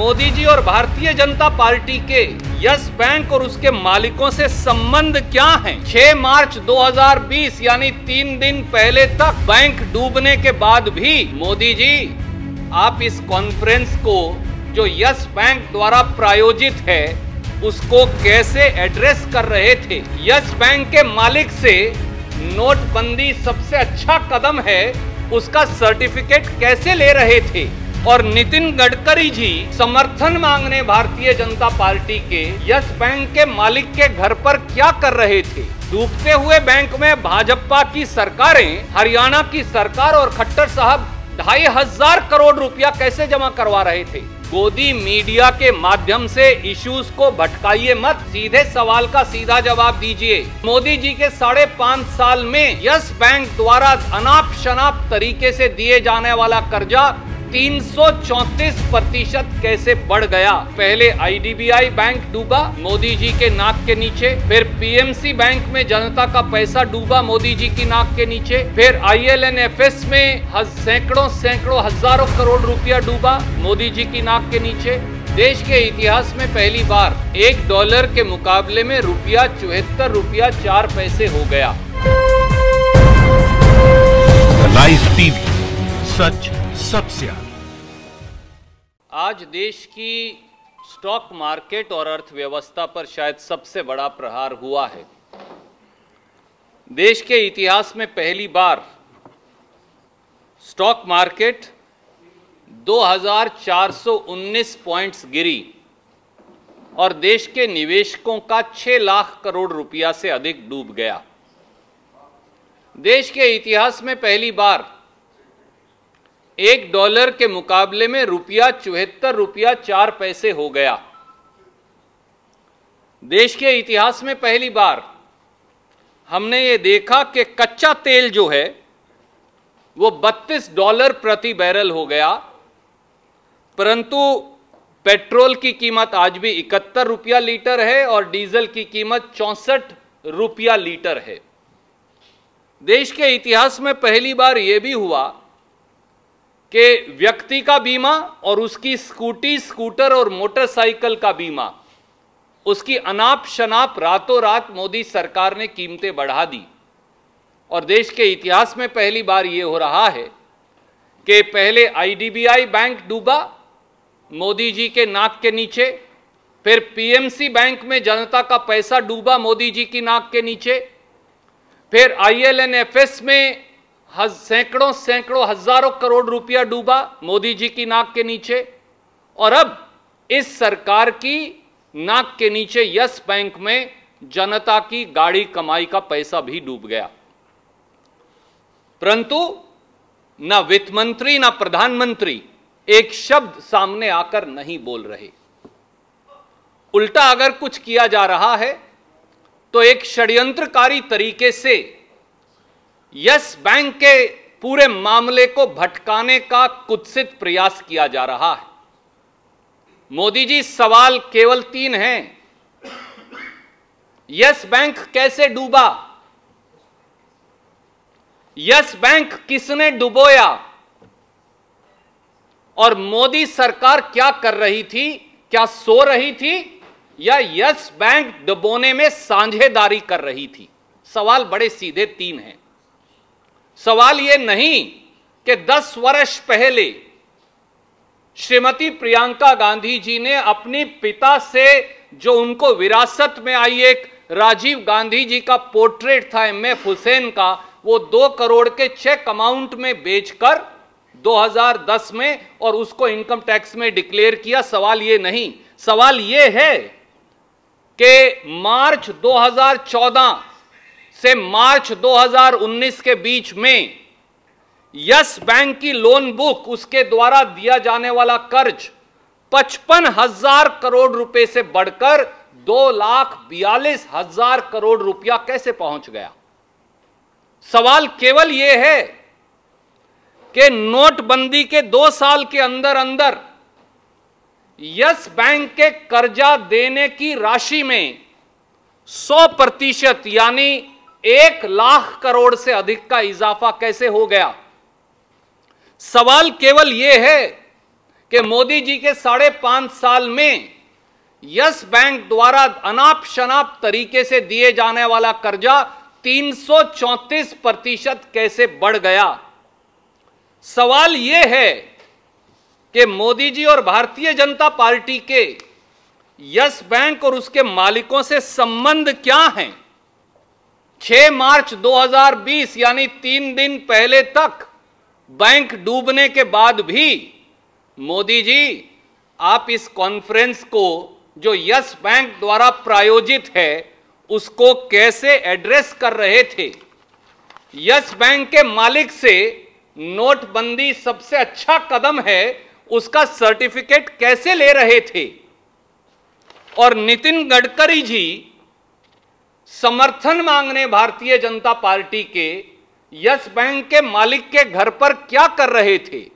मोदी जी और भारतीय जनता पार्टी के yes bank और उसके मालिकों से संबंध क्या है? 6 मार्च 2020 यानी 3 दिन पहले तक बैंक डूबने के बाद भी मोदी जी आप इस कॉन्फ्रेंस को जो यस बैंक द्वारा प्रायोजित है उसको कैसे एड्रेस कर रहे थे? यस बैंक के मालिक से नोटबंदी सबसे अच्छा कदम है उसका सर्टिफिकेट कैसे ले रहे थे? और नितिन गडकरी जी समर्थन मांगने भारतीय जनता पार्टी के यस बैंक के मालिक के घर पर क्या कर रहे थे? डूबते हुए बैंक में भाजपा की सरकारें, हरियाणा की सरकार और खट्टर साहब 2,500 करोड़ रुपया कैसे जमा करवा रहे थे? गोदी मीडिया के माध्यम से इश्यूज को भटकाइए मत, सीधे सवाल का सीधा जवाब दीजिए। मोदी जी के 5.5 साल में यस बैंक द्वारा अनाप शनाप तरीके से दिए जाने वाला कर्जा 334% कैसे बढ़ गया? पहले IDBI बैंक डूबा मोदी जी के नाक के नीचे, फिर PMC बैंक में जनता का पैसा डूबा मोदी जी की नाक के नीचे, फिर IL&FS में सैकड़ों हजारों करोड़ रुपया डूबा मोदी जी की नाक के नीचे। देश के इतिहास में पहली बार $1 के मुकाबले में रुपया 74 रुपया 4 पैसे हो गया। लाइव टीवी, सच सबसे आगे। आज देश की स्टॉक मार्केट और अर्थव्यवस्था पर शायद सबसे बड़ा प्रहार हुआ है। देश के इतिहास में पहली बार स्टॉक मार्केट 2,419 पॉइंट्स गिरी और देश के निवेशकों का 6 लाख करोड़ रुपया से अधिक डूब गया। देश के इतिहास में पहली बार $1 के मुकाबले में रुपया 74 रुपया 4 पैसे हो गया। देश के इतिहास में पहली बार हमने ये देखा कि कच्चा तेल जो है वो $32 प्रति बैरल हो गया, परंतु पेट्रोल की कीमत आज भी 71 रुपया लीटर है और डीजल की कीमत 64 रुपया लीटर है। देश के इतिहास में पहली बार यह भी हुआ कि व्यक्ति का बीमा और उसकी स्कूटी, स्कूटर और मोटरसाइकिल का बीमा, उसकी अनाप शनाप रातों रात मोदी सरकार ने कीमतें बढ़ा दी। और देश के इतिहास में पहली बार ये हो रहा है कि पहले IDBI बैंक डूबा मोदी जी के नाक के नीचे, फिर PMC बैंक में जनता का पैसा डूबा मोदी जी की नाक के नीचे, फिर IL&FS में सैकड़ों हजारों करोड़ रुपया डूबा मोदी जी की नाक के नीचे, और अब इस सरकार की नाक के नीचे यस बैंक में जनता की गाड़ी कमाई का पैसा भी डूब गया। परंतु ना वित्त मंत्री ना प्रधानमंत्री एक शब्द सामने आकर नहीं बोल रहे। उल्टा अगर कुछ किया जा रहा है तो एक षड्यंत्रकारी तरीके से यस बैंक के पूरे मामले को भटकाने का कुत्सित प्रयास किया जा रहा है। मोदी जी, सवाल केवल 3 हैं। यस बैंक कैसे डूबा? यस बैंक किसने डुबोया? और मोदी सरकार क्या कर रही थी? क्या सो रही थी या यस बैंक डुबोने में साझेदारी कर रही थी? सवाल बड़े सीधे 3 हैं। सवाल यह नहीं कि 10 वर्ष पहले श्रीमती प्रियंका गांधी जी ने अपने पिता से जो उनको विरासत में आई एक राजीव गांधी जी का पोर्ट्रेट था MF हुसैन का, वो 2 करोड़ के चेक अमाउंट में बेचकर 2010 में और उसको इनकम टैक्स में डिक्लेयर किया। सवाल ये नहीं, सवाल ये है कि मार्च 2014 से मार्च 2019 के बीच में यस बैंक की लोन बुक, उसके द्वारा दिया जाने वाला कर्ज 55,000 करोड़ रुपए से बढ़कर 2,42,000 करोड़ रुपया कैसे पहुंच गया? सवाल केवल यह है कि नोटबंदी के 2 साल के अंदर अंदर यस बैंक के कर्जा देने की राशि में 100% यानी 1 लाख करोड़ से अधिक का इजाफा कैसे हो गया? सवाल केवल यह है कि मोदी जी के 5.5 साल में यस बैंक द्वारा अनाप शनाप तरीके से दिए जाने वाला कर्जा 334% कैसे बढ़ गया। सवाल यह है कि मोदी जी और भारतीय जनता पार्टी के यस बैंक और उसके मालिकों से संबंध क्या हैं। 6 मार्च 2020 यानी 3 दिन पहले तक बैंक डूबने के बाद भी मोदी जी आप इस कॉन्फ्रेंस को जो यस बैंक द्वारा प्रायोजित है उसको कैसे एड्रेस कर रहे थे। यस बैंक के मालिक से नोटबंदी सबसे अच्छा कदम है उसका सर्टिफिकेट कैसे ले रहे थे। और नितिन गडकरी जी समर्थन मांगने भारतीय जनता पार्टी के यस बैंक के मालिक के घर पर क्या कर रहे थे।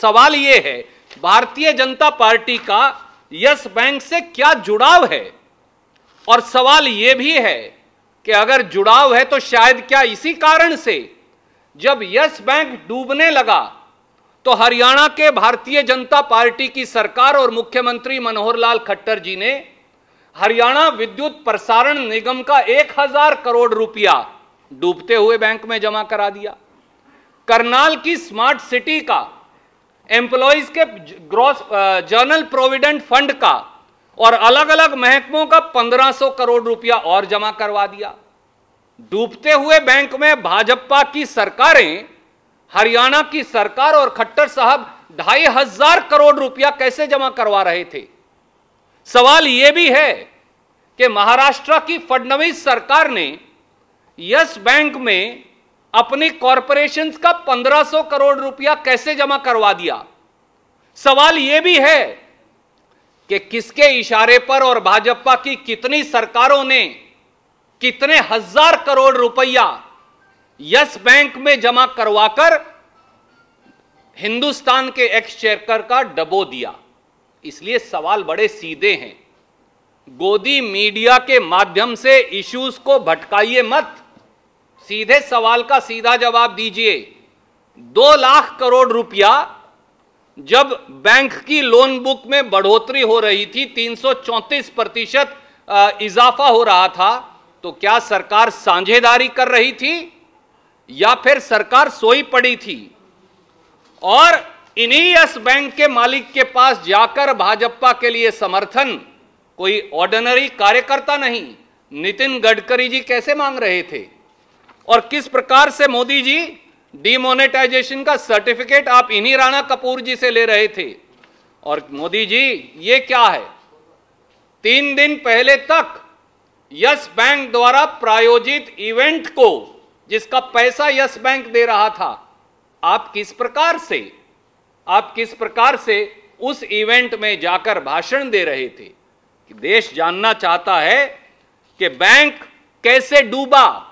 सवाल यह है भारतीय जनता पार्टी का यस बैंक से क्या जुड़ाव है। और सवाल यह भी है कि अगर जुड़ाव है तो शायद क्या इसी कारण से जब यस बैंक डूबने लगा तो हरियाणा के भारतीय जनता पार्टी की सरकार और मुख्यमंत्री मनोहर लाल खट्टर जी ने हरियाणा विद्युत प्रसारण निगम का 1000 करोड़ रुपया डूबते हुए बैंक में जमा करा दिया। करनाल की स्मार्ट सिटी का एम्प्लॉइज के ग्रॉस जनरल प्रोविडेंट फंड का और अलग अलग महकमों का 1500 करोड़ रुपया और जमा करवा दिया। डूबते हुए बैंक में भाजपा की सरकारें, हरियाणा की सरकार और खट्टर साहब 2500 करोड़ रुपया कैसे जमा करवा रहे थे। सवाल यह भी है कि महाराष्ट्र की फडणवीस सरकार ने यस बैंक में अपनी कॉरपोरेशंस का 1500 करोड़ रुपया कैसे जमा करवा दिया। सवाल यह भी है कि किसके इशारे पर और भाजपा की कितनी सरकारों ने कितने हजार करोड़ रुपया यस बैंक में जमा करवाकर हिंदुस्तान के एक्सचेकर का डबो दिया। इसलिए सवाल बड़े सीधे हैं। गोदी मीडिया के माध्यम से इश्यूज को भटकाइए मत, सीधे सवाल का सीधा जवाब दीजिए। 2 लाख करोड़ रुपया जब बैंक की लोन बुक में बढ़ोतरी हो रही थी, 334% इजाफा हो रहा था, तो क्या सरकार साझेदारी कर रही थी या फिर सरकार सोई पड़ी थी। और इन्हीं यस बैंक के मालिक के पास जाकर भाजपा के लिए समर्थन कोई ऑर्डिनरी कार्यकर्ता नहीं, नितिन गडकरी जी कैसे मांग रहे थे। और किस प्रकार से मोदी जी डीमोनेटाइजेशन का सर्टिफिकेट आप इन्हीं राणा कपूर जी से ले रहे थे। और मोदी जी ये क्या है, 3 दिन पहले तक यस बैंक द्वारा प्रायोजित इवेंट को जिसका पैसा यस बैंक दे रहा था, आप किस प्रकार से उस इवेंट में जाकर भाषण दे रहे थे। कि देश जानना चाहता है कि बैंक कैसे डूबा,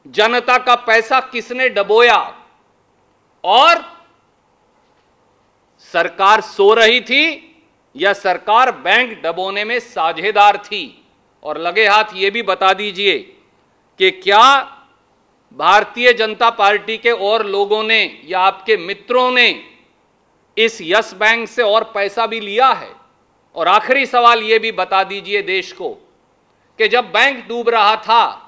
जनता का पैसा किसने डबोया, और सरकार सो रही थी या सरकार बैंक डबोने में साझेदार थी। और लगे हाथ ये भी बता दीजिए कि क्या भारतीय जनता पार्टी के और लोगों ने या आपके मित्रों ने इस यस बैंक से और पैसा भी लिया है। और आखिरी सवाल ये भी बता दीजिए देश को कि जब बैंक डूब रहा था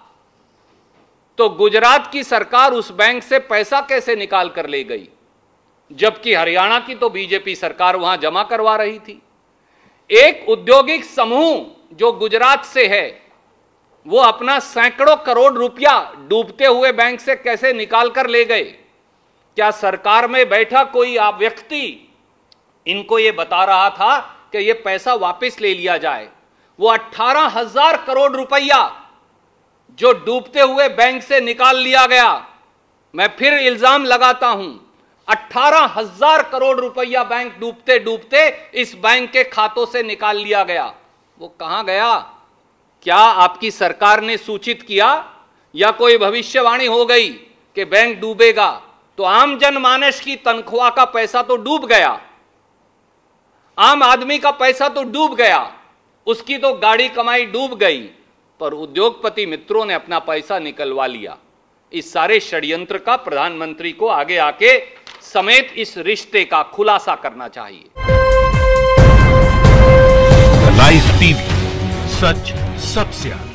तो गुजरात की सरकार उस बैंक से पैसा कैसे निकाल कर ले गई, जबकि हरियाणा की तो बीजेपी सरकार वहां जमा करवा रही थी। एक औद्योगिक समूह जो गुजरात से है वो अपना सैकड़ों करोड़ रुपया डूबते हुए बैंक से कैसे निकाल कर ले गए। क्या सरकार में बैठा कोई व्यक्ति इनको ये बता रहा था कि ये पैसा वापस ले लिया जाए। वो 18,000 करोड़ रुपया जो डूबते हुए बैंक से निकाल लिया गया, मैं फिर इल्जाम लगाता हूं, 18,000 करोड़ रुपया बैंक डूबते डूबते इस बैंक के खातों से निकाल लिया गया। वो कहां गया? क्या आपकी सरकार ने सूचित किया या कोई भविष्यवाणी हो गई कि बैंक डूबेगा? तो आम जनमानस की तनख्वाह का पैसा तो डूब गया, आम आदमी का पैसा तो डूब गया, उसकी तो गाड़ी कमाई डूब गई, पर उद्योगपति मित्रों ने अपना पैसा निकलवा लिया। इस सारे षड्यंत्र का प्रधानमंत्री को आगे आके समेत इस रिश्ते का खुलासा करना चाहिए। लाइव टीवी, सच सबसे आगे।